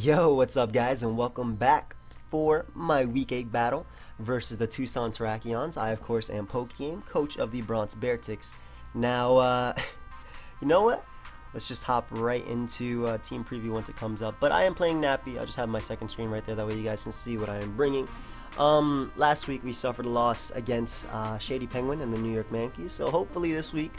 Yo, what's up guys, and welcome back for my week 8 battle versus the Tucson Terrakions. I of course am Pokéaim, coach of the BBeartics. Now, you know what? Let's just hop right into team preview once it comes up. But I am playing Nappy. I'll just have my second screen right there, that way you guys can see what I am bringing. Last week we suffered a loss against Shady Penguin and the New York Yankees, so hopefully this week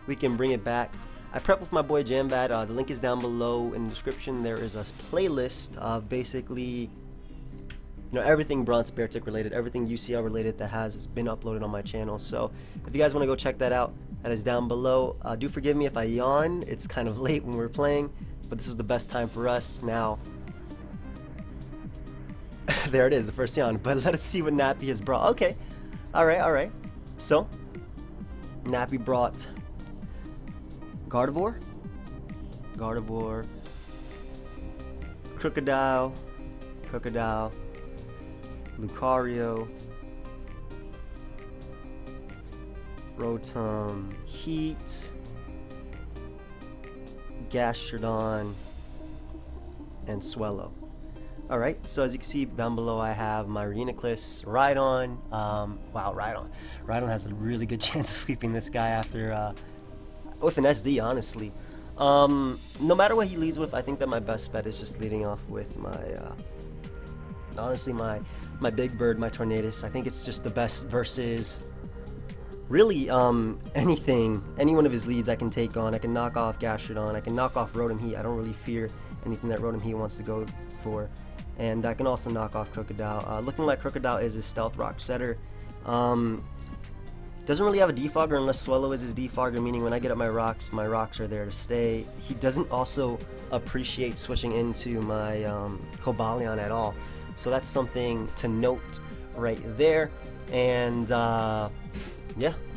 we can bring it back. I prepped with my boy Jambad. The link is down below in the description. There is a playlist of basically, everything BBeartics related, everything UCL related that has been uploaded on my channel. So if you guys want to go check that out, that is down below. Do forgive me if I yawn. It's kind of late when we're playing, but this was the best time for us. Now, there it is, the first yawn. But let us see what Nappy has brought. Okay, all right. So Nappy brought Gardevoir, Crocodile, Lucario, Rotom, Heat, Gastrodon, and Swellow. Alright, so as you can see down below, I have my Reuniclus, Rhydon. Wow, Rhydon has a really good chance of sweeping this guy after with an SD, honestly. No matter what he leads with, I think that my best bet is just leading off with my honestly my Big Bird, my Tornadus. I think it's just the best versus really any one of his leads I can take on. I can knock off Gastrodon, I can knock off Rotom Heat. I don't really fear anything that Rotom Heat wants to go for, and I can also knock off Crocodile. Looking like Crocodile is his Stealth Rock setter. Doesn't really have a defogger unless Swellow is his defogger, meaning when I get up my rocks are there to stay. He doesn't also appreciate switching into my Cobalion at all, so that's something to note right there. And yeah,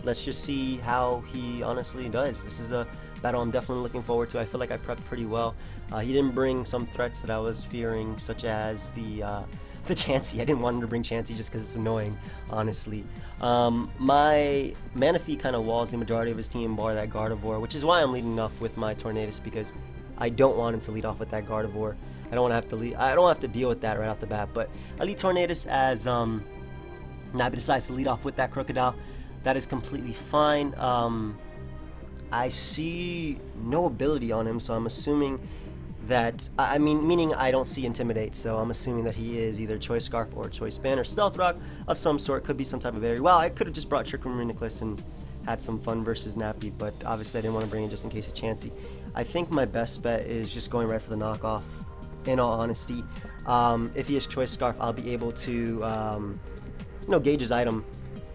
let's just see how he honestly does. This is a battle I'm definitely looking forward to. I feel like I prepped pretty well. He didn't bring some threats that I was fearing, such as the Chansey. I didn't want him to bring Chansey just because it's annoying, honestly. My Manaphy kind of walls the majority of his team, bar that Gardevoir, which is why I'm leading off with my Tornadus, because I don't want him to lead off with that Gardevoir. I don't have to deal with that right off the bat. But I lead Tornadus as Nappy decides to lead off with that Crocodile. That is completely fine. I see no ability on him, so I'm assuming that, meaning I don't see Intimidate, so I'm assuming that he is either Choice Scarf or Choice Span or Stealth Rock of some sort. Could be some type of area. Well, I could have just brought Trick Room Reuniclus and had some fun versus Nappy, but obviously I didn't want to bring it just in case of Chansey. I think my best bet is just going right for the knockoff, in all honesty. If he has Choice Scarf, I'll be able to gauge his item.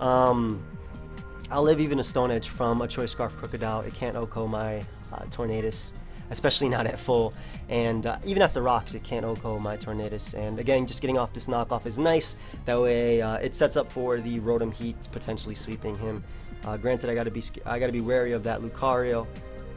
I'll live even a Stone Edge from a Choice Scarf Crocodile. It can't OHKO my Tornadus, especially not at full, and even after rocks it can't OHKO my Tornadus. And again, just getting off this knockoff is nice. That way it sets up for the Rotom Heat potentially sweeping him. Granted, I gotta be wary of that Lucario,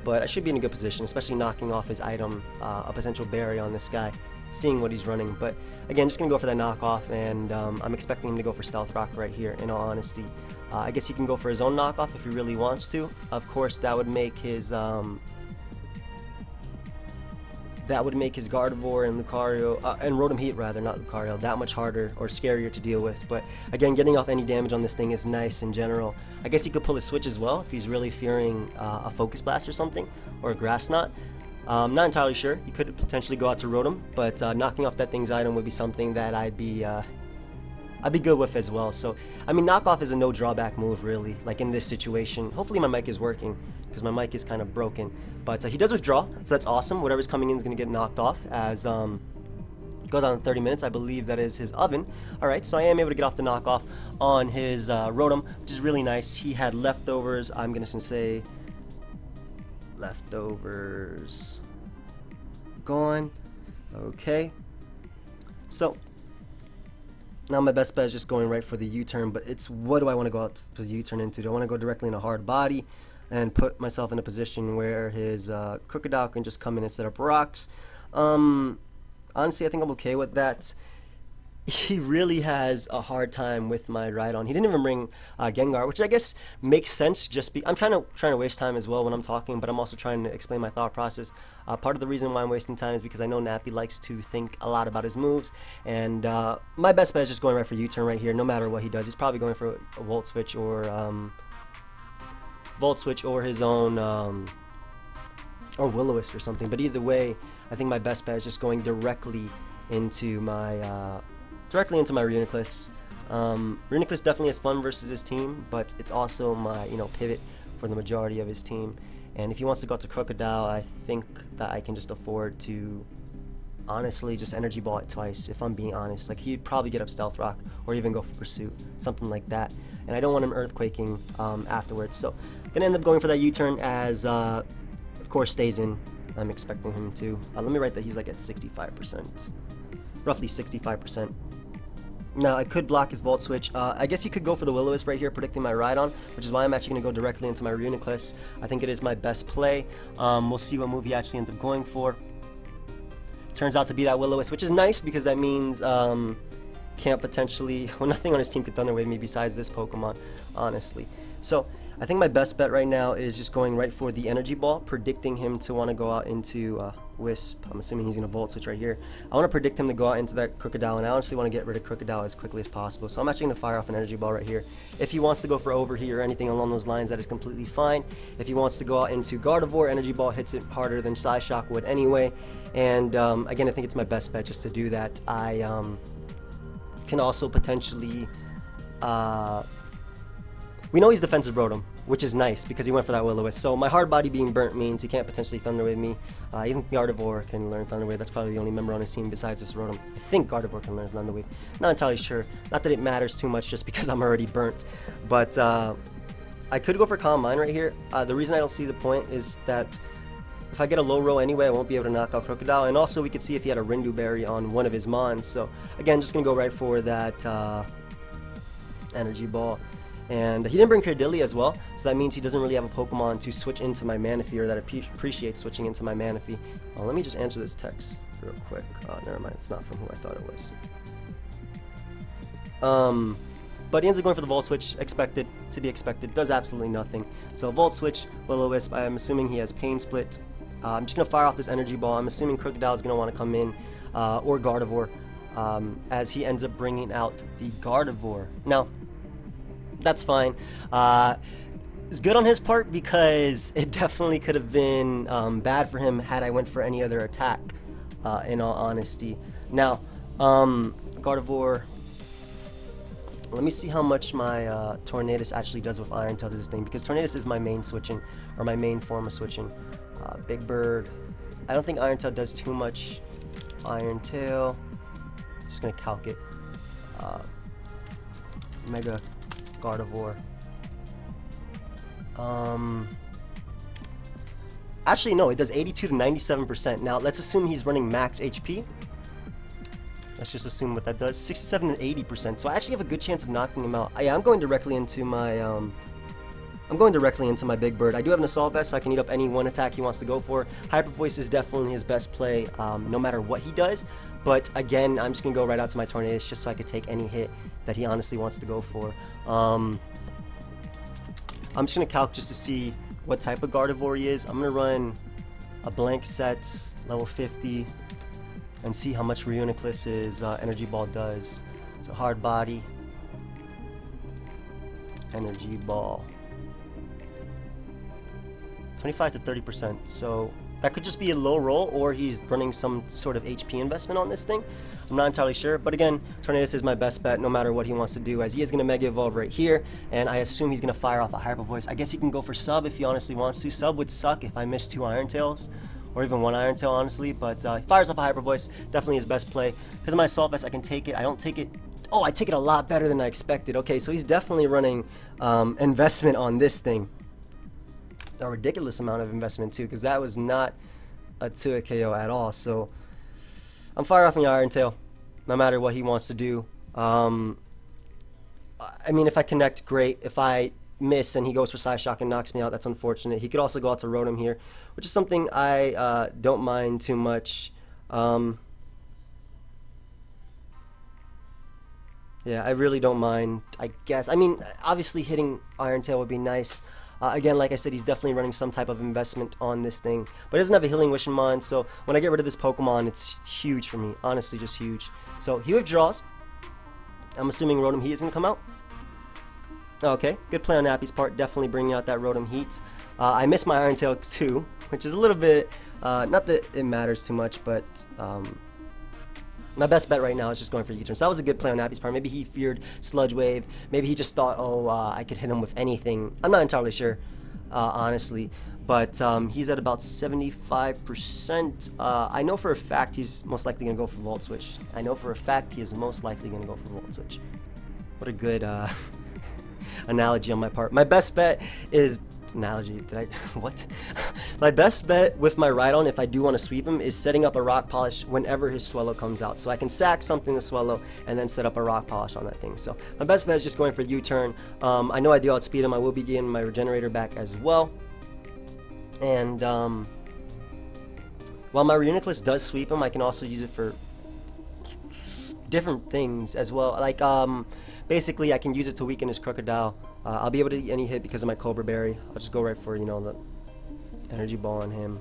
but I should be in a good position, especially knocking off his item, a potential berry on this guy, seeing what he's running. But again, just gonna go for that knockoff, and I'm expecting him to go for Stealth Rock right here, in all honesty. I guess he can go for his own knockoff if he really wants to. Of course, that would make his Gardevoir and Lucario, and Rotom Heat rather, not Lucario, that much harder or scarier to deal with. But again, getting off any damage on this thing is nice in general. I guess he could pull a switch as well if he's really fearing a Focus Blast or something, or a Grass Knot. Not entirely sure. He could potentially go out to Rotom, but knocking off that thing's item would be something that I'd be good with as well. So, knockoff is a no drawback move, really, like in this situation. Hopefully my mic is working, because my mic is kind of broken. But he does withdraw, so that's awesome. Whatever's coming in is going to get knocked off as goes on 30 minutes. I believe that is his oven. Alright, so I am able to get off the knockoff on his Rotom, which is really nice. He had leftovers. I'm going to say leftovers gone. Okay. So now my best bet is just going right for the U-turn, but it's what do I want to go out for the U-turn into? Do I want to go directly in a hard body and put myself in a position where his Crocodile can just come in and set up rocks? Honestly, I think I'm okay with that. he really has a hard time with my Rhydon. He didn't even bring Gengar, which I guess makes sense. I'm trying to waste time as well when I'm talking, but I'm also trying to explain my thought process. Part of the reason why I'm wasting time is because I know Nappy likes to think a lot about his moves, and my best bet is just going right for U-turn right here. No matter what he does, he's probably going for a Volt Switch or his own or Will-O-Wisp or something. But either way, I think my best bet is just going directly into my Reuniclus. Reuniclus definitely has fun versus his team, but it's also my pivot for the majority of his team. And if he wants to go to Crocodile, I think that I can just afford to honestly just Energy Ball it twice, if I'm being honest. Like, he'd probably get up Stealth Rock or even go for Pursuit, something like that. And I don't want him Earthquaking afterwards. So gonna end up going for that U-turn as of course stays in. I'm expecting him to. Let me write that he's like at 65%. Roughly 65%. Now, I could block his Volt Switch. I guess you could go for the Will-O-Wisp right here, predicting my Rhydon, which is why I'm actually going to go directly into my Reuniclus. I think it is my best play. We'll see what move he actually ends up going for. Turns out to be that Will-O-Wisp, which is nice because that means can't potentially... Well, nothing on his team could Thunder Wave me besides this Pokemon, honestly. So, I think my best bet right now is just going right for the Energy Ball, predicting him to want to go out into Wisp. I'm assuming he's going to Volt Switch right here. I want to predict him to go out into that Crocodile, and I honestly want to get rid of Crocodile as quickly as possible. So I'm actually going to fire off an Energy Ball right here. If he wants to go for Overheat or anything along those lines, that is completely fine. If he wants to go out into Gardevoir, Energy Ball hits it harder than Psyshock would anyway. And again, I think it's my best bet just to do that. I can also potentially... we know he's defensive Rotom, which is nice because he went for that Will-O-Wisp. So my hard body being burnt means he can't potentially Thunder Wave me. Even Gardevoir can learn Thunder Wave. That's probably the only member on his team besides this Rotom. I think Gardevoir can learn Thunder Wave. Not entirely sure. Not that it matters too much just because I'm already burnt. But I could go for Calm Mind right here. The reason I don't see the point is that if I get a low row anyway, I won't be able to knock out Crocodile. And also we could see if he had a Rindu Berry on one of his Mons. So again, just going to go right for that Energy Ball. And he didn't bring Cardilli as well, so that means he doesn't really have a Pokemon to switch into my Manaphy or that appreciates switching into my Manaphy. Let me just answer this text real quick. Never mind, it's not from who I thought it was. But he ends up going for the Volt Switch, to be expected, does absolutely nothing. So Volt Switch, Will-O-Wisp, I'm assuming he has Pain Split. I'm just going to fire off this Energy Ball. I'm assuming Crocodile is going to want to come in, or Gardevoir, as he ends up bringing out the Gardevoir. Now, that's fine. It's good on his part because it definitely could have been bad for him had I went for any other attack, in all honesty. Now, Gardevoir, let me see how much my Tornadus actually does with Iron Tail to this thing, because Tornadus is my main switching, or my main form of switching. Big Bird, I don't think Iron Tail does too much. Iron Tail, just gonna calc it. Mega Gardevoir. Actually, no, it does 82 to 97%. Now, let's assume he's running max HP. Let's just assume what that does. 67 and 80%. So I actually have a good chance of knocking him out. Yeah, I'm going directly into my Big Bird. I do have an Assault Vest, so I can eat up any one attack he wants to go for. Hyper Voice is definitely his best play, no matter what he does. But again, I'm just gonna go right out to my Tornadus just so I could take any hit that he honestly wants to go for. I'm just gonna calc just to see what type of Gardevoir he is. I'm gonna run a blank set, level 50, and see how much Reuniclus's Energy Ball does. So hard body, Energy Ball, 25 to 30%. So that could just be a low roll, or he's running some sort of HP investment on this thing. I'm not entirely sure, but again, Tornadus is my best bet no matter what he wants to do, as he is going to Mega Evolve right here, and I assume he's going to fire off a Hyper Voice. I guess he can go for Sub if he honestly wants to. Sub would suck if I missed 2 Iron Tails, or even 1 Iron Tail, honestly, but he fires off a Hyper Voice, definitely his best play. Because of my Assault Vest, I can take it. I don't take it... Oh, I take it a lot better than I expected. Okay, so he's definitely running investment on this thing. A ridiculous amount of investment too, because that was not a 2 KO at all. So I'm fire off the Iron Tail no matter what he wants to do. I mean, if I connect, great. If I miss and he goes for Psyshock and knocks me out, that's unfortunate. He could also go out to Rotom here, which is something I don't mind too much. Yeah, I really don't mind, I guess. I mean, obviously hitting Iron Tail would be nice. Again, like I said, he's definitely running some type of investment on this thing. But he doesn't have a Healing Wishamon, so when I get rid of this Pokemon, it's huge for me. Honestly, just huge. So he withdraws. I'm assuming Rotom Heat is going to come out. Okay, good play on Nappy's part. Definitely bringing out that Rotom Heat. I missed my Iron Tail too, which is a little bit, not that it matters too much, but my best bet right now is just going for U-turn. So that was a good play on Nappy's part. Maybe he feared Sludge Wave. Maybe he just thought, oh, I could hit him with anything. I'm not entirely sure, honestly. But he's at about 75%. I know for a fact he's most likely going to go for Volt Switch. I know for a fact he is most likely going to go for Volt Switch. What a good analogy on my part. My best bet is... Analogy, did I... what? My best bet with my Rhydon, if I do want to sweep him, is setting up a Rock Polish whenever his Swellow comes out. So I can sack something to Swellow and then set up a Rock Polish on that thing. So my best bet is just going for U-turn. I know I do outspeed him. I will be getting my Regenerator back as well. And while my Reuniclus does sweep him, I can also use it for different things as well. Like, basically, I can use it to weaken his Crocodile. I'll be able to eat any hit because of my Cobra Berry. I'll just go right for, you know, the Energy Ball on him,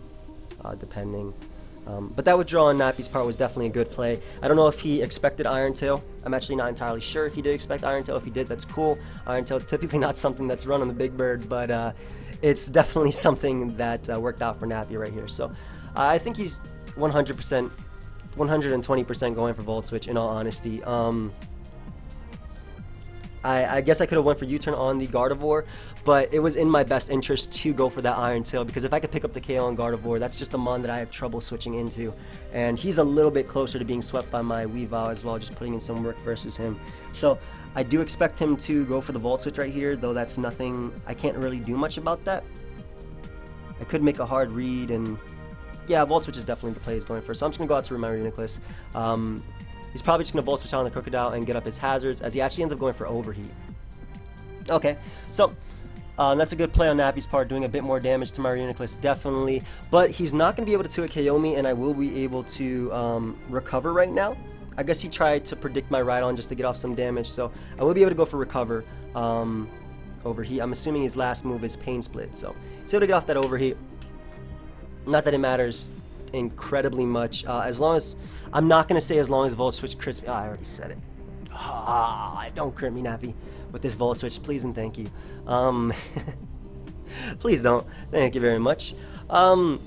depending. But that withdrawal on Nappy's part was definitely a good play. I don't know if he expected Iron Tail. I'm actually not entirely sure if he did expect Iron Tail. If he did, that's cool. Iron Tail is typically not something that's run on the Big Bird, but it's definitely something that worked out for Nappy right here. So I think he's 100%, 120% going for Volt Switch, in all honesty. I guess I could have went for U-turn on the Gardevoir, but it was in my best interest to go for that Iron Tail, because if I could pick up the KO on Gardevoir, that's just a mon that I have trouble switching into, and he's a little bit closer to being swept by my Weavile as well, just putting in some work versus him. So I do expect him to go for the Volt Switch right here, though that's nothing, I can't really do much about that. I could make a hard read, and yeah, Volt Switch is definitely the play he's going for, so I'm just going to go out to my Reuniclus. He's probably just going to Volt Switch out on the Crocodile and get up his hazards, as he actually ends up going for Overheat. Okay, so that's a good play on Nappy's part, doing a bit more damage to my Reuniclus, definitely. But he's not going to be able to 2-KO me, and I will be able to recover right now. I guess he tried to predict my Rhydon just to get off some damage, so I will be able to go for Recover. Overheat. I'm assuming his last move is Pain Split, so he's able to get off that Overheat. Not that it matters incredibly much, as long as... I'm not going to say as long as Volt Switch crits me. Oh, I already said it. Don't crit me, Nappy, with this Volt Switch, please and thank you. Please don't. Thank you very much. Now,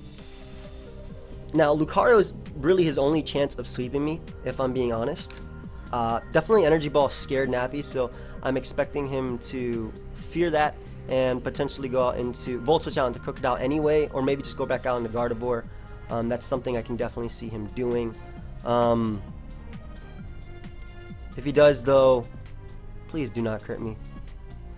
Lucario is really his only chance of sweeping me, if I'm being honest. Definitely Energy Ball scared Nappy, so I'm expecting him to fear that and potentially go out into Volt Switch out into Crocodile anyway, or maybe just go back out into Gardevoir. That's something I can definitely see him doing. If he does, though, please do not crit me.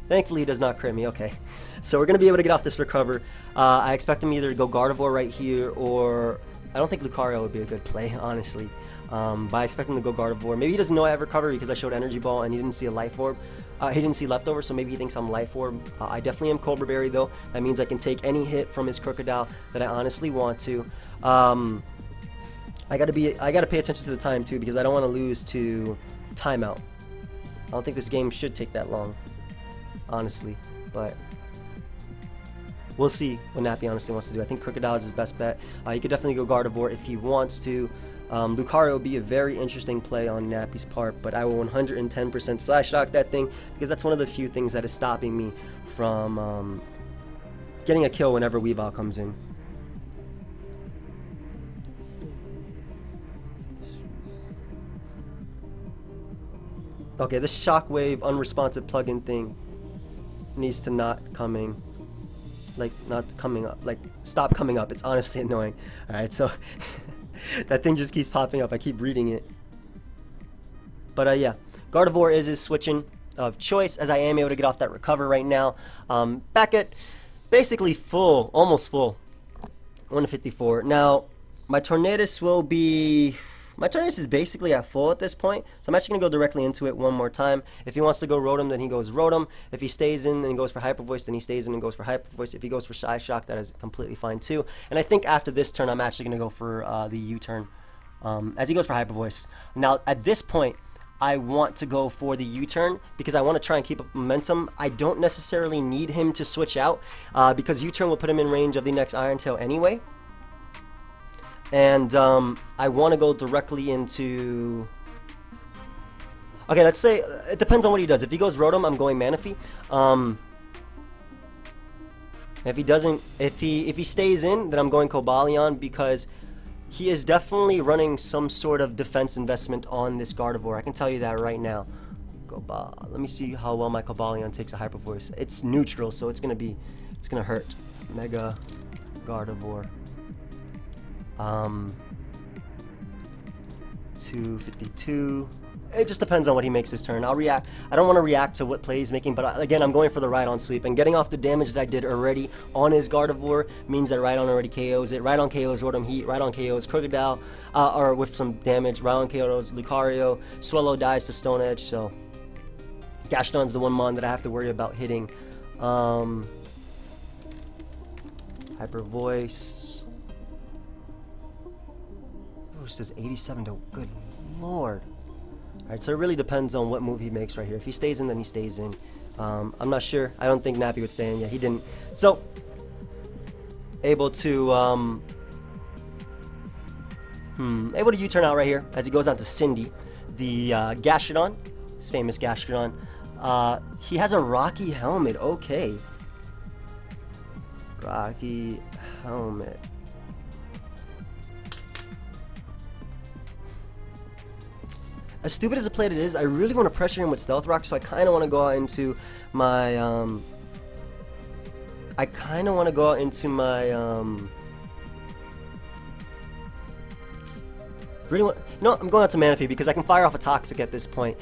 Thankfully, he does not crit me. Okay, so we're going to be able to get off this Recover. I expect him either to go Gardevoir right here, or I don't think Lucario would be a good play, honestly. But I expect him to go Gardevoir. Maybe he doesn't know I have Recover because I showed Energy Ball and he didn't see a Life Orb. He didn't see Leftover, so maybe he thinks I'm Life Orb. I definitely am Cobra Berry, though. That means I can take any hit from his Crocodile that I honestly want to. I gotta pay attention to the time too, because I don't want to lose to timeout. I don't think this game should take that long, honestly, but we'll see what Nappy honestly wants to do. I think Crocodile is his best bet. He could definitely go Gardevoir if he wants to. Lucario would be a very interesting play on Nappy's part, but I will 110% Slash Shock that thing, because that's one of the few things that is stopping me from getting a kill whenever Weavile comes in. Okay, this Shockwave unresponsive plugin thing needs to not coming, like not coming up, like stop coming up. It's honestly annoying. Alright, so that thing just keeps popping up. I keep reading it. But yeah, Gardevoir is his switching of choice, as I am able to get off that Recover right now. Back at basically full, almost full, 154. Now, my Tornadus will be... My Tornadus is basically at full at this point, so I'm actually going to go directly into it one more time. If he wants to go Rotom, then he goes Rotom. If he stays in and goes for Hyper Voice, then he stays in and goes for Hyper Voice. If he goes for Shy Shock, that is completely fine too. And I think after this turn, I'm actually going to go for the U-turn, as he goes for Hyper Voice. Now, at this point, I want to go for the U-turn because I want to try and keep up momentum. I don't necessarily need him to switch out because U-turn will put him in range of the next Iron Tail anyway. And I want to go directly into... Okay, let's say it depends on what he does. If he goes Rotom, I'm going Manaphy. If he doesn't, if he stays in, then I'm going Cobalion because he is definitely running some sort of defense investment on this Gardevoir. I can tell you that right now. Let me see how well my Cobalion takes a Hyper Voice. It's neutral, so it's gonna hurt. Mega Gardevoir. 252. It just depends on what he makes his turn. I'll react. I don't want to react to what play he's making, but again, I'm going for the Rhydon sweep. And getting off the damage that I did already on his Gardevoir means that Rhydon already KOs it. Rhydon KOs Rotom Heat. Rhydon KOs Crocodile, or with some damage. Rhydon KOs Lucario. Swallow dies to Stone Edge, so Gastrodon's the one mon that I have to worry about hitting. Hyper Voice. Oh, it says 87 to... Good lord. Alright, so it really depends on what move he makes right here. If he stays in, then he stays in. I'm not sure. I don't think Nappy would stay in. Yeah, he didn't. So, able to U-turn out right here as he goes on to Cindy. The Gastrodon, his famous Gastrodon. He has a Rocky Helmet. Okay. Rocky Helmet. As stupid as a play it is, I really want to pressure him with Stealth Rock, so I kind of want to go out into my, I'm going out to Manaphy because I can fire off a Toxic at this point.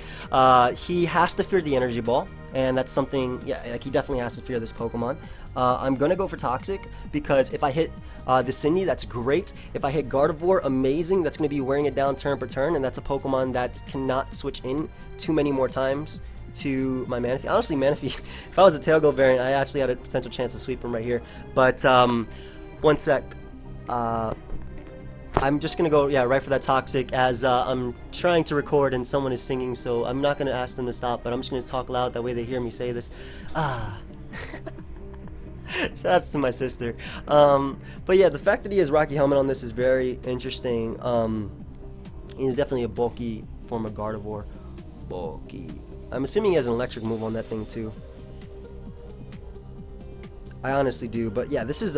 He has to fear the Energy Ball, and that's something, yeah, like he definitely has to fear this Pokemon. I'm going to go for Toxic because if I hit the Cindy, that's great. If I hit Gardevoir, amazing. That's going to be wearing it down turn per turn, and that's a Pokemon that cannot switch in too many more times to my Manaphy. Honestly, Manaphy, if I was a Tailgo variant, I actually had a potential chance to sweep him right here. But, one sec. I'm just going to go, yeah, right for that Toxic as I'm trying to record and someone is singing, so I'm not going to ask them to stop, but I'm just going to talk loud, that way they hear me say this. Shoutouts to my sister. But yeah, the fact that he has Rocky Helmet on this is very interesting. He's definitely a bulky form of Gardevoir. Bulky. I'm assuming he has an electric move on that thing too. I honestly do, but yeah, this is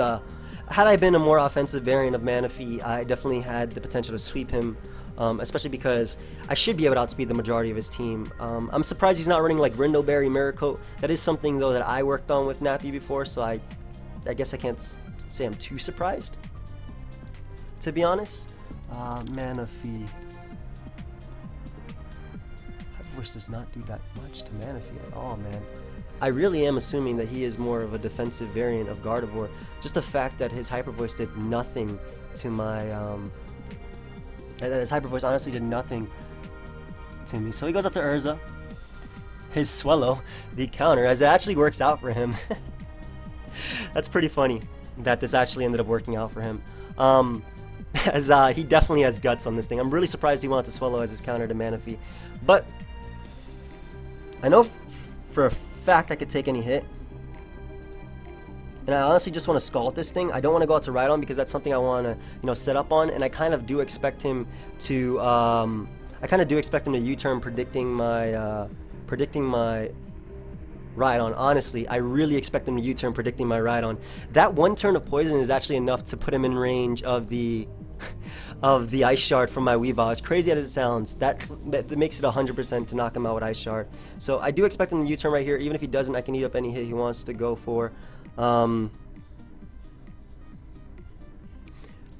had I been a more offensive variant of Manaphy, I definitely had the potential to sweep him, especially because I should be able to outspeed the majority of his team. I'm surprised he's not running like Rindoberry Miracle. That is something though that I worked on with Nappy before, so I guess I can't say I'm too surprised, to be honest. Manaphy. Hyper Voice does not do that much to Manaphy at all, man. I really am assuming that he is more of a defensive variant of Gardevoir. Just the fact that his Hyper Voice did nothing to my, that his Hyper Voice honestly did nothing to me. So he goes up to Urza. His Swallow, the counter, as it actually works out for him. That's pretty funny that this actually ended up working out for him. As he definitely has guts on this thing. I'm really surprised he wanted to Swallow as his counter to Manaphy. But I know for a fact I could take any hit, and I honestly just want to Scald this thing. I don't want to go out to Rhydon because that's something I want to set up on, and I kind of do expect him to U-turn predicting my Rhydon. Honestly, I really expect him to U-turn predicting my Rhydon. That one turn of poison is actually enough to put him in range of the Ice Shard from my Weavile. As crazy as it sounds, that makes it 100% to knock him out with Ice Shard. So I do expect him to U-turn right here. Even if he doesn't, I can eat up any hit he wants to go for.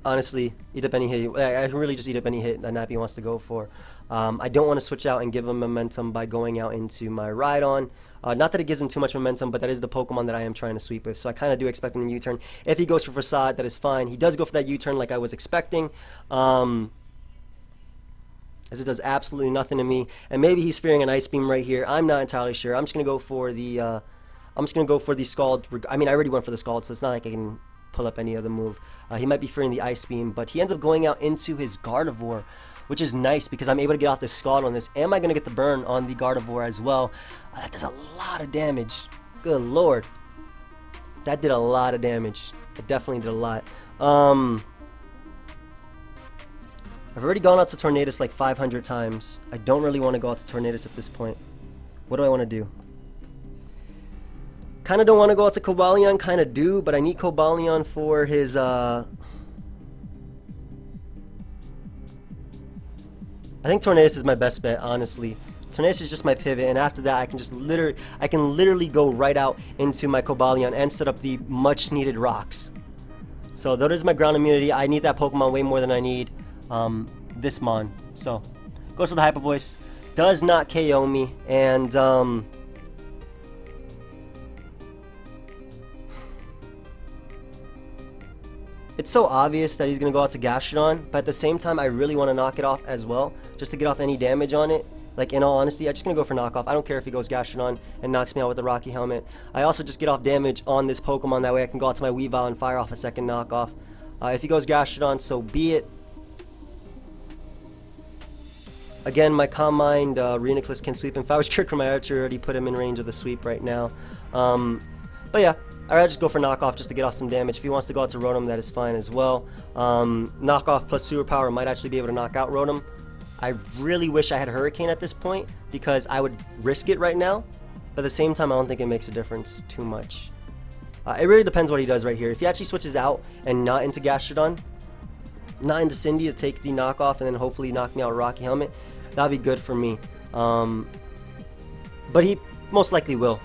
Honestly, eat up any hit. I can really just eat up any hit that Nappy wants to go for. I don't want to switch out and give him momentum by going out into my Rhydon. Not that it gives him too much momentum, but that is the Pokemon that I am trying to sweep with. So I kind of do expect him to U-turn. If he goes for Facade, that is fine. He does go for that U-turn like I was expecting. As it does absolutely nothing to me. And maybe he's fearing an Ice Beam right here. I'm not entirely sure. I'm just gonna go for the Scald. I mean, I already went for the Scald, so it's not like I can pull up any other move. He might be fearing the Ice Beam, but he ends up going out into his Gardevoir. which is nice because I'm able to get off the Scald on this. Am I going to get the burn on the Gardevoir as well? That does a lot of damage. Good lord. That did a lot of damage. It definitely did a lot. I've already gone out to Tornadus like 500 times. I don't really want to go out to Tornadus at this point. What do I want to do? Kind of don't want to go out to Cobalion, kind of do, but I need Cobalion for his, I think Tornadus is my best bet, honestly. Tornadus is just my pivot, and after that I can just literally go right out into my Cobalion and set up the much needed rocks. So that is my ground immunity. I need that Pokemon way more than I need this Mon. So goes for the Hyper Voice, does not KO me, and it's so obvious that he's going to go out to Gastrodon, but at the same time I really want to knock it off as well, just to get off any damage on it. Like, in all honesty, I'm just going to go for knockoff. I don't care if he goes Gastrodon and knocks me out with the Rocky Helmet. I also just get off damage on this Pokemon, that way I can go out to my Weavile and fire off a second knockoff. If he goes Gastrodon, so be it. Again, my Calm Mind Reuniclus can sweep him. If I was Trick from my Archer, already put him in range of the sweep right now. But yeah, I'd rather just go for knockoff just to get off some damage. If he wants to go out to Rotom, that is fine as well. Knockoff plus Superpower might actually be able to knock out Rotom. I really wish I had Hurricane at this point because I would risk it right now. But at the same time, I don't think it makes a difference too much. It really depends what he does right here. If he actually switches out and not into Gastrodon, not into Cindy to take the knockoff and then hopefully knock me out with Rocky Helmet, that'd be good for me. But he most likely will.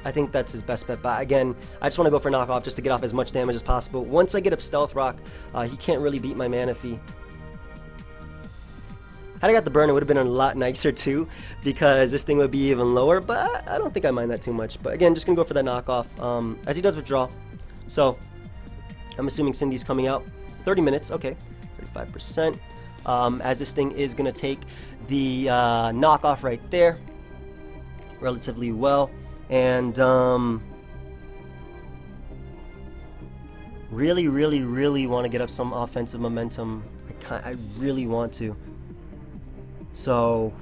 I think that's his best bet. But again, I just want to go for knockoff just to get off as much damage as possible. Once I get up Stealth Rock, he can't really beat my Manaphy. Had I got the burn, it would have been a lot nicer too, because this thing would be even lower, but I don't think I mind that too much. But again, just going to go for that knockoff, as he does withdraw. So, I'm assuming Cindy's coming out. 30 minutes, okay, 35%. As this thing is going to take the knockoff right there, relatively well. And really want to get up some offensive momentum. I really want to. So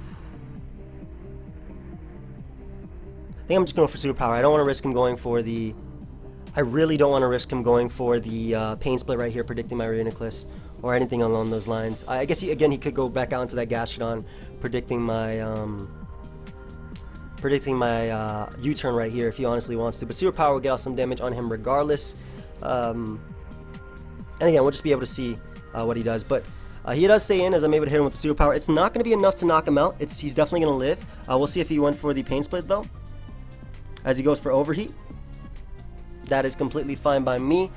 I think I'm just going for Superpower. I don't want to risk him going for the... I really don't want to risk him going for the Pain Split right here, predicting my Reuniclus or anything along those lines. I guess he could go back out into that Gastrodon, predicting my U-turn right here if he honestly wants to. But Superpower will get off some damage on him regardless. And again, we'll just be able to see what he does. But he does stay in as I'm able to hit him with the Superpower. It's not going to be enough to knock him out. He's definitely going to live. We'll see if he went for the Pain Split though, as he goes for Overheat. That is completely fine by me.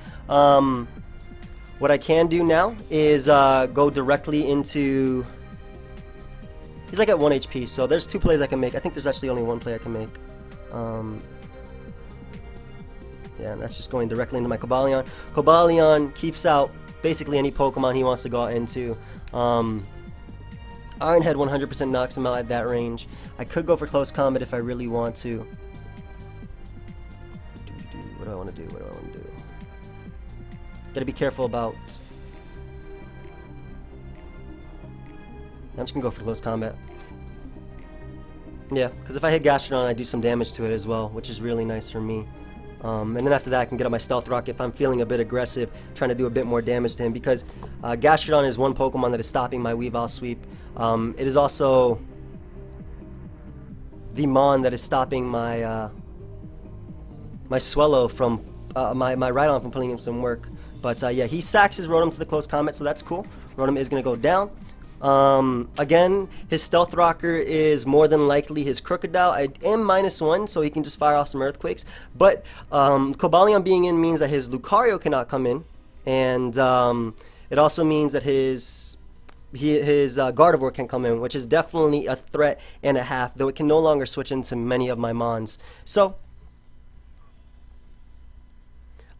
What I can do now is go directly into... He's like at 1 HP, so there's 2 plays I can make. I think there's actually only 1 play I can make. Yeah, and that's just going directly into my Cobalion. Cobalion keeps out basically any Pokemon he wants to go out into. Iron Head 100% knocks him out at that range. I could go for Close Combat if I really want to. What do I want to do? Gotta be careful about... I'm just gonna go for Close Combat. Yeah, because if I hit Gastrodon, I do some damage to it as well, which is really nice for me. And then after that, I can get up my Stealth Rock if I'm feeling a bit aggressive, trying to do a bit more damage to him, because Gastrodon is one Pokemon that is stopping my Weavile sweep. It is also the Mon that is stopping my my Swellow from my Rhydon from putting in some work. But yeah, he sacks his Rotom to the Close Combat, so that's cool. Rotom is going to go down. Again, his Stealth Rocker is more than likely his Crocodile. I am -1, so he can just fire off some Earthquakes. But Cobalion being in means that his Lucario cannot come in, and it also means that his Gardevoir can come in, which is definitely a threat and a half, though it can no longer switch into many of my Mons. So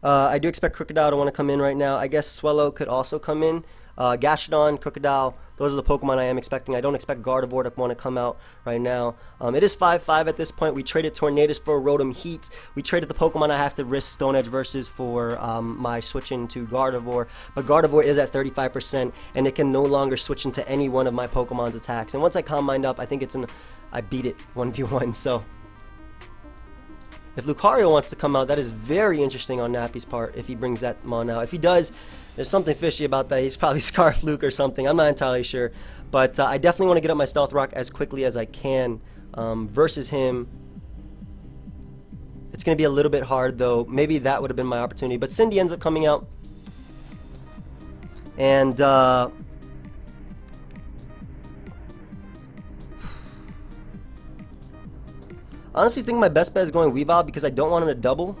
I do expect Crocodile to want to come in right now. I guess Swellow could also come in. Gastrodon, Crocodile, those are the Pokemon I am expecting. I don't expect Gardevoir to want to come out right now. It is 5-5 at this point. We traded Tornadus for Rotom Heat. We traded the Pokemon I have to risk Stone Edge versus for my switching to Gardevoir. But Gardevoir is at 35%, and it can no longer switch into any one of my Pokemon's attacks. And once I Calm Mind up, I think I beat it 1v1, so... If Lucario wants to come out, that is very interesting on Nappy's part if he brings that Mon out. If he does, there's something fishy about that. He's probably Scarf Luke or something. I'm not entirely sure. But I definitely want to get up my Stealth Rock as quickly as I can versus him. It's going to be a little bit hard, though. Maybe that would have been my opportunity. But Cindy ends up coming out. And... honestly, I think my best bet is going Weavile because I don't want him to double.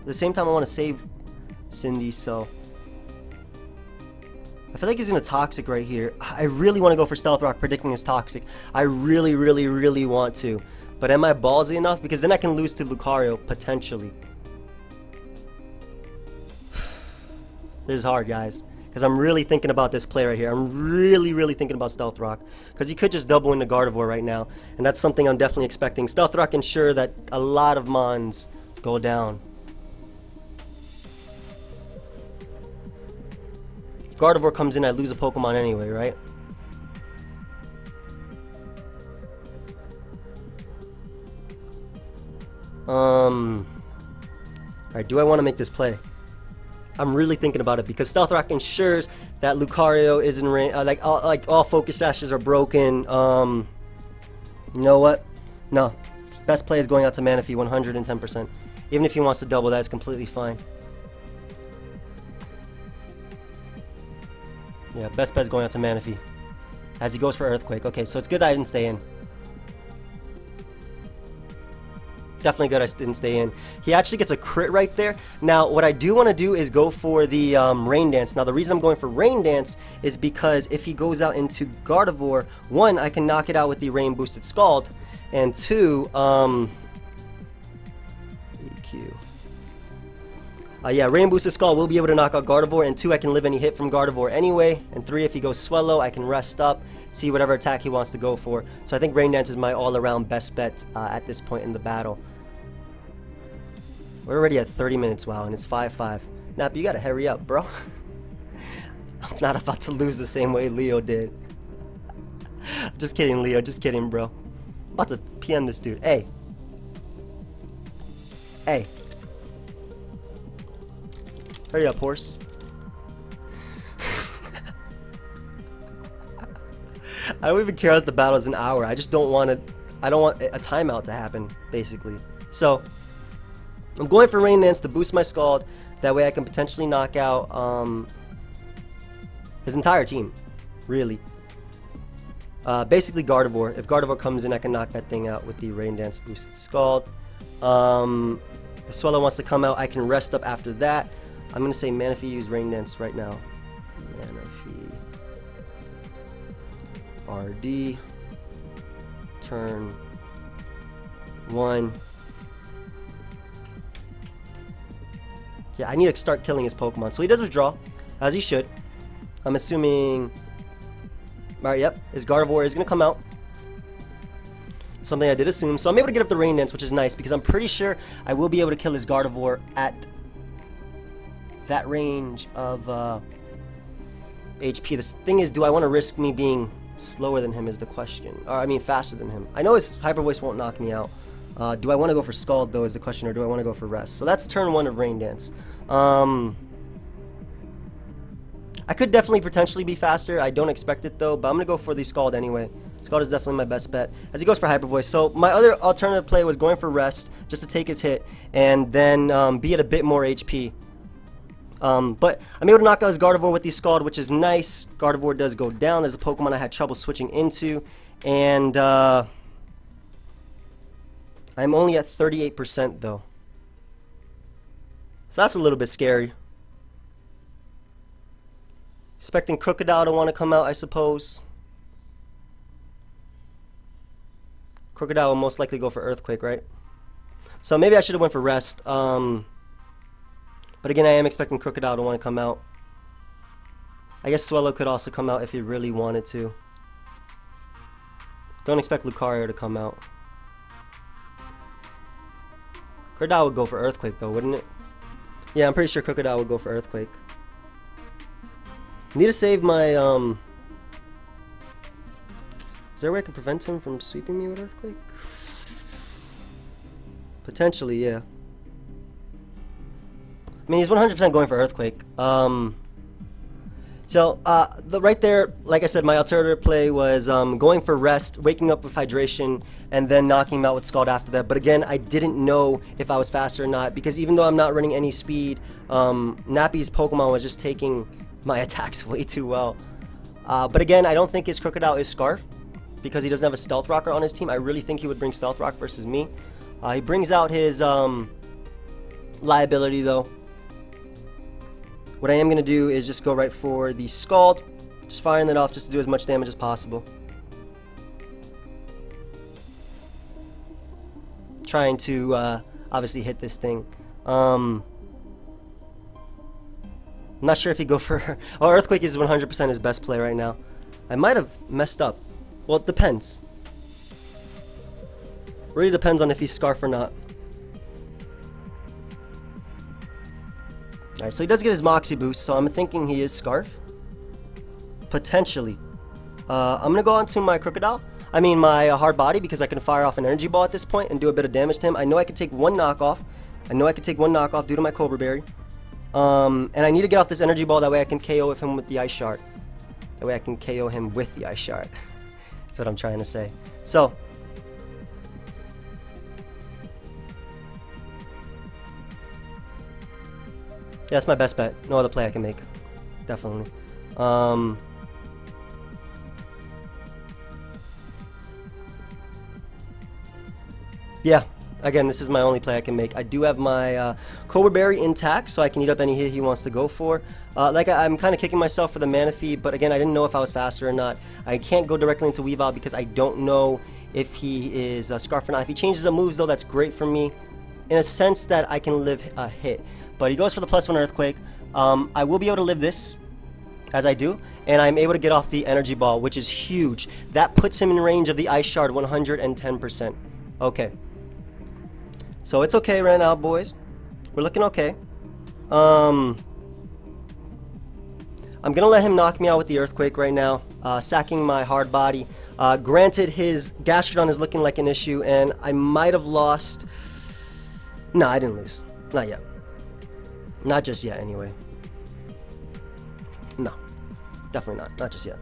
At the same time, I want to save Cindy, so... I feel like he's going to Toxic right here. I really want to go for Stealth Rock, predicting his Toxic. I really, really, really want to. But am I ballsy enough? Because then I can lose to Lucario, potentially. This is hard, guys. Because I'm really thinking about this play right here. I'm really, really thinking about Stealth Rock. Because he could just double into Gardevoir right now. And that's something I'm definitely expecting. Stealth Rock ensure that a lot of Mons go down. If Gardevoir comes in, I lose a Pokemon anyway, right? Alright, do I want to make this play? I'm really thinking about it because Stealth Rock ensures that Lucario is in range. Like all Focus Sashes are broken. You know what? No. Best play is going out to Manaphy, 110%. Even if he wants to double, that is completely fine. Yeah, best bet is going out to Manaphy. As he goes for Earthquake. Okay, so it's good that I didn't stay in. Definitely good I didn't stay in. He actually gets a crit right there. Now, what I do want to do is go for the Rain Dance. Now, the reason I'm going for Rain Dance is because if he goes out into Gardevoir, one, I can knock it out with the Rain Boosted Scald, and two, EQ. Yeah, Rain Boosted Scald will be able to knock out Gardevoir, and two, I can live any hit from Gardevoir anyway, and three, if he goes Swellow, I can rest up, see whatever attack he wants to go for. So I think Rain Dance is my all-around best bet at this point in the battle. We're already at 30 minutes, wow, and it's 5-5. Nappy, you gotta hurry up, bro. I'm not about to lose the same way Leo did. Just kidding, Leo, just kidding, bro. I'm about to PM this dude. Hey. Hey. Hurry up, horse. I don't even care that the battle is an hour. I just don't want I don't want a timeout to happen, basically. So, I'm going for Rain Dance to boost my Scald. That way I can potentially knock out his entire team, really. Basically Gardevoir. If Gardevoir comes in, I can knock that thing out with the Rain Dance boosted Scald. If Swellow wants to come out, I can rest up after that. I'm going to say Manaphy use Rain Dance right now. Manaphy. RD. Turn 1. Yeah, I need to start killing his Pokemon. So he does withdraw, as he should. I'm assuming... Alright, yep. His Gardevoir is going to come out. Something I did assume. So I'm able to get up the Rain Dance, which is nice, because I'm pretty sure I will be able to kill his Gardevoir at that range of HP. The thing is, do I want to risk me being slower than him is the question. Or, I mean, faster than him. I know his Hyper Voice won't knock me out. Do I want to go for Scald, though, is the question, or do I want to go for Rest? So that's turn 1 of Rain Dance. I could definitely potentially be faster. I don't expect it, though, but I'm going to go for the Scald anyway. Scald is definitely my best bet, as he goes for Hyper Voice. So my other alternative play was going for Rest, just to take his hit, and then be at a bit more HP. But I'm able to knock out his Gardevoir with the Scald, which is nice. Gardevoir does go down. There's a Pokemon I had trouble switching into, and I'm only at 38% though. So that's a little bit scary. Expecting Crocodile to want to come out, I suppose. Crocodile will most likely go for Earthquake, right? So maybe I should have went for Rest. But again, I am expecting Crocodile to want to come out. I guess Swellow could also come out if he really wanted to. Don't expect Lucario to come out. Crocodile would go for Earthquake though, wouldn't it? Yeah, I'm pretty sure Crocodile would go for Earthquake. Need to save my, Is there a way I can prevent him from sweeping me with Earthquake? Potentially, yeah. I mean, he's 100% going for Earthquake. Right there, like I said, my alternative play was going for Rest, waking up with Hydration, and then knocking him out with Scald after that. But again, I didn't know if I was faster or not, because even though I'm not running any speed, Nappy's Pokemon was just taking my attacks way too well. But again, I don't think his Crocodile is Scarf, because he doesn't have a Stealth Rocker on his team. I really think he would bring Stealth Rock versus me. He brings out his liability though. What I am going to do is just go right for the Scald, just firing that off just to do as much damage as possible. Trying to obviously hit this thing. I'm not sure if he go for... Oh, Earthquake is 100% his best play right now. I might have messed up. Well, it depends. Really depends on if he's Scarf or not. Alright, so he does get his Moxie boost, so I'm thinking he is Scarf. Potentially. I'm going to go on to my Crocodile. I mean my Hard Body, because I can fire off an Energy Ball at this point and do a bit of damage to him. I know I can take one knockoff. Due to my Cobra Berry. And I need to get off this Energy Ball, that way I can KO him with the Ice Shard. That's what I'm trying to say. So... yeah, that's my best bet. No other play I can make. Definitely. Yeah, again, this is my only play I can make. I do have my Cobra Berry intact, so I can eat up any hit he wants to go for. I'm kind of kicking myself for the Mana Feed, but again, I didn't know if I was faster or not. I can't go directly into Weavile because I don't know if he is Scarf or not. If he changes the moves, though, that's great for me, in a sense that I can live a hit. But he goes for the +1 Earthquake. I will be able to live this, as I do, and I'm able to get off the Energy Ball, which is huge. That puts him in range of the Ice Shard 110%. Okay. So it's okay right now, boys. We're looking okay. I'm going to let him knock me out with the Earthquake right now, sacking my Hard Body. Granted, his Gastrodon is looking like an issue, and I might have lost... No, I didn't lose. Not yet. Not just yet, anyway. No. Definitely not. Not just yet.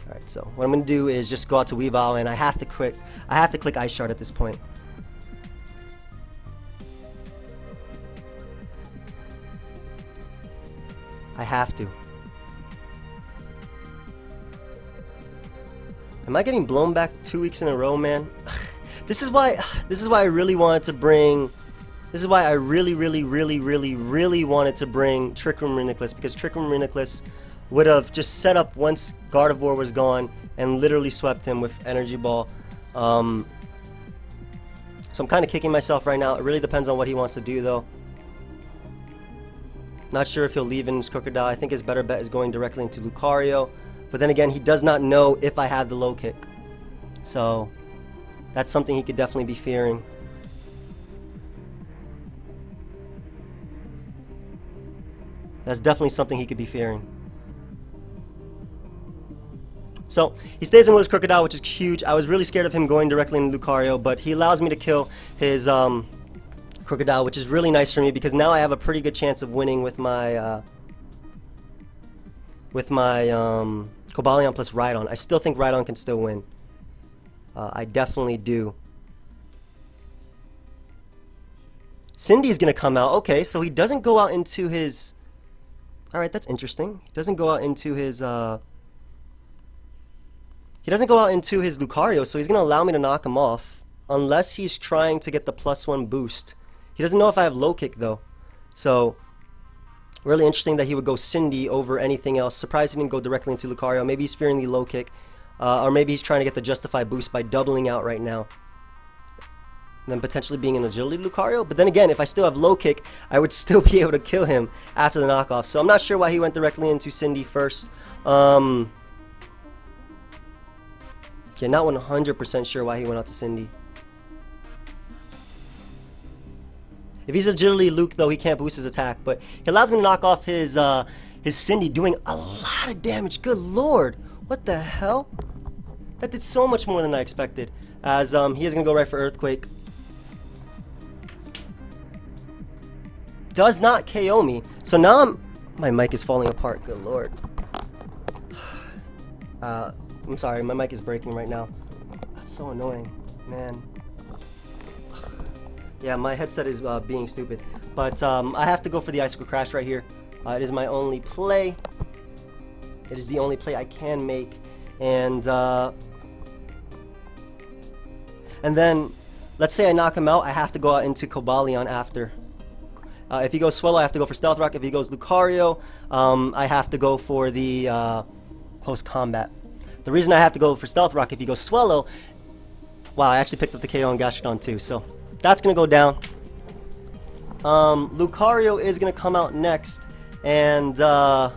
Alright, so what I'm going to do is just go out to Weavile, and I have to click Ice Shard at this point. I have to. Am I getting blown back 2 weeks in a row, man? This is why I really wanted to bring... This is why I really wanted to bring Trick Room Reuniclus, because Trick Room Reuniclus would have just set up once Gardevoir was gone and literally swept him with Energy Ball. So I'm kind of kicking myself right now. It really depends on what he wants to do, though. Not sure if he'll leave in his Crocodile. I think his better bet is going directly into Lucario. But then again, he does not know if I have the low kick. So, that's something he could definitely be fearing. That's definitely something he could be fearing. So, he stays in with his Crocodile, which is huge. I was really scared of him going directly into Lucario, but he allows me to kill his Crocodile, which is really nice for me, because now I have a pretty good chance of winning with my... Cobalion plus Rhydon. I still think Rhydon can still win. I definitely do. Cindy's gonna come out. Okay, so he doesn't go out into his... Alright, that's interesting. He doesn't go out into his... He doesn't go out into his Lucario, so he's gonna allow me to knock him off. Unless he's trying to get the +1 boost. He doesn't know if I have low kick, though. So... really interesting that he would go Cindy over anything else. Surprised he didn't go directly into Lucario. Maybe he's fearing the low kick. Or maybe he's trying to get the Justify boost by doubling out right now. then potentially being an agility Lucario. But then again, if I still have low kick, I would still be able to kill him after the knockoff. So I'm not sure why he went directly into Cindy first. Yeah, not 100% sure why he went out to Cindy. If he's agility Luke, though, he can't boost his attack, but he allows me to knock off his Cindy, doing a lot of damage. Good lord, what the hell? That did so much more than I expected. As he is gonna go right for Earthquake. Does not KO me. So now my mic is falling apart. Good lord. I'm sorry, my mic is breaking right now. That's so annoying, man. Yeah, my headset is being stupid. But I have to go for the Icicle Crash right here. It is my only play. It is the only play I can make. And then, let's say I knock him out, I have to go out into Cobalion after. If he goes Swellow, I have to go for Stealth Rock. If he goes Lucario, I have to go for the Close Combat. The reason I have to go for Stealth Rock if he goes Swellow... Wow, I actually picked up the KO on Gastrodon too, so that's going to go down. Lucario is going to come out next, and... Wow.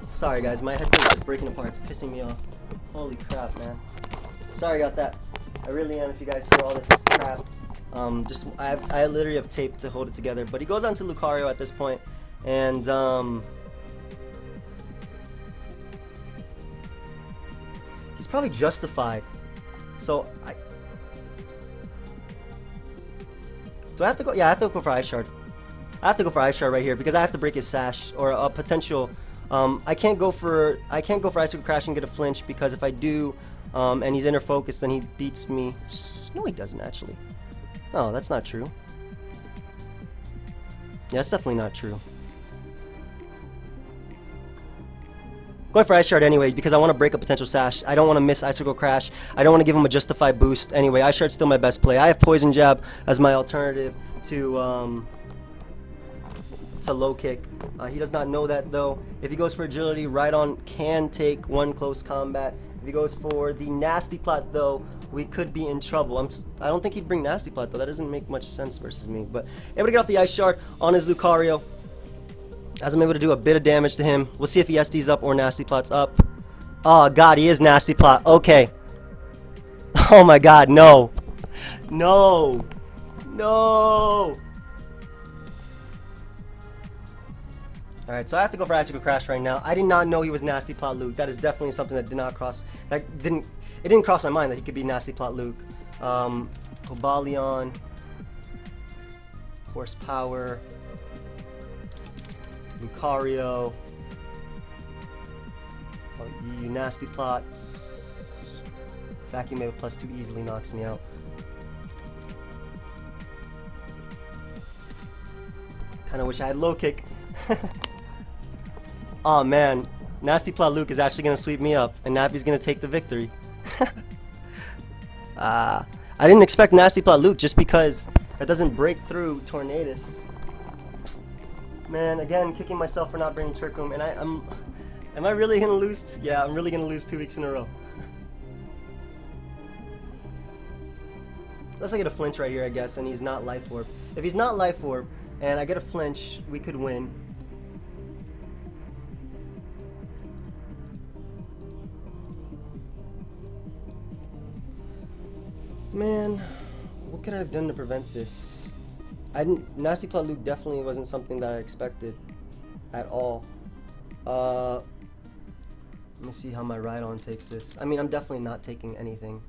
Sorry guys, my headset is breaking apart. It's pissing me off. Holy crap, man. Sorry about that. I really am if you guys hear all this crap. I literally have tape to hold it together. But he goes on to Lucario at this point, and he's probably justified. So do I have to go? Yeah, I have to go for Ice Shard. I have to go for Ice Shard right here because I have to break his sash or a potential. I can't go for Icicle Crash and get a flinch because if I do, and he's inner focused, then he beats me. No, he doesn't actually. No, that's not true. Yeah, that's definitely not true. Going for Ice Shard anyway because I want to break a potential sash. I don't want to miss Icicle Crash. I don't want to give him a justified boost. Anyway, Ice Shard's still my best play. I have Poison Jab as my alternative to low kick. He does not know that though. If he goes for agility, Rhydon can take one close combat. If he goes for the Nasty Plot though, we could be in trouble. I don't think he'd bring Nasty Plot though. That doesn't make much sense versus me. But able to get off the Ice Shard on his Lucario, as I'm able to do a bit of damage to him. We'll see if he SD's up or Nasty Plot's up. Oh god, he is Nasty Plot. Okay. Oh my god, no. No. No. Alright, so I have to go for Icicle Crash right now. I did not know he was Nasty Plot Luke. That is definitely something that it didn't cross my mind that he could be Nasty Plot Luke. Cobalion, Horsepower, Lucario, you Nasty Plot. Vacuum Wave +2 easily knocks me out. Kinda wish I had low kick. Oh man, Nasty Plot Luke is actually gonna sweep me up, and Nappy's gonna take the victory. I didn't expect Nasty Plot Luke just because that doesn't break through Tornadus. Man, again, kicking myself for not bringing Trick Room, and am I really gonna lose? Yeah, I'm really gonna lose 2 weeks in a row. Unless I get a flinch right here, I guess, and he's not Life Orb. If he's not Life Orb, and I get a flinch, we could win. Man, what could I have done to prevent this? Nasty Plot Luke definitely wasn't something that I expected at all. Let me see how my Rhydon takes this. I mean, I'm definitely not taking anything.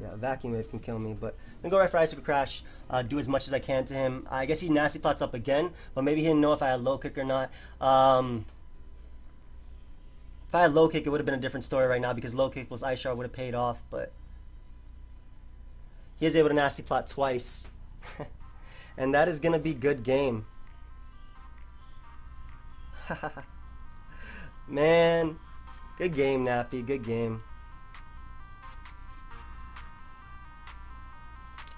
Yeah, Vacuum Wave can kill me, but I'm gonna go right for Icicle Crash, do as much as I can to him. I guess he Nasty Plots up again, but maybe he didn't know if I had low kick or not. If I had low kick, it would have been a different story right now because low kick plus Ice Shard would have paid off, but he is able to Nasty Plot twice. And that is gonna be good game. Man, good game, Nappy, good game.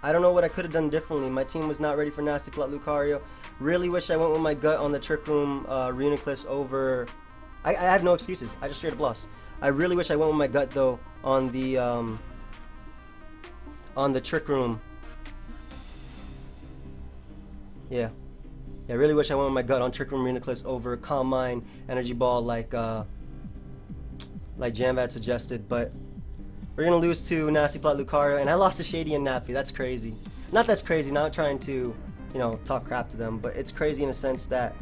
I don't know what I could have done differently. My team was not ready for Nasty Plot Lucario. Really wish I went with my gut on the Trick Room Reuniclus over I have no excuses. I just straight up lost. I really wish I went with my gut though on the Trick Room. Yeah. Yeah, I really wish I went with my gut on Trick Room Reuniclus over Calm Mind Energy Ball like Jamvad suggested, but we're gonna lose to Nasty Plot Lucario, and I lost to Shady and Nappy. That's crazy. Not that's crazy, not trying to, you know, talk crap to them, but it's crazy in a sense that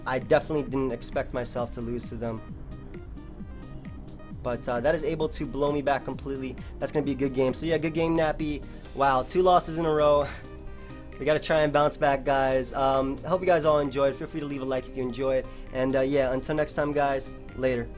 I definitely didn't expect myself to lose to them. But that is able to blow me back completely. That's gonna be a good game. So yeah, good game, Nappy. Wow, 2 losses in a row. We gotta try and bounce back, guys. I hope you guys all enjoyed. Feel free to leave a like if you enjoyed. And yeah, until next time, guys, later.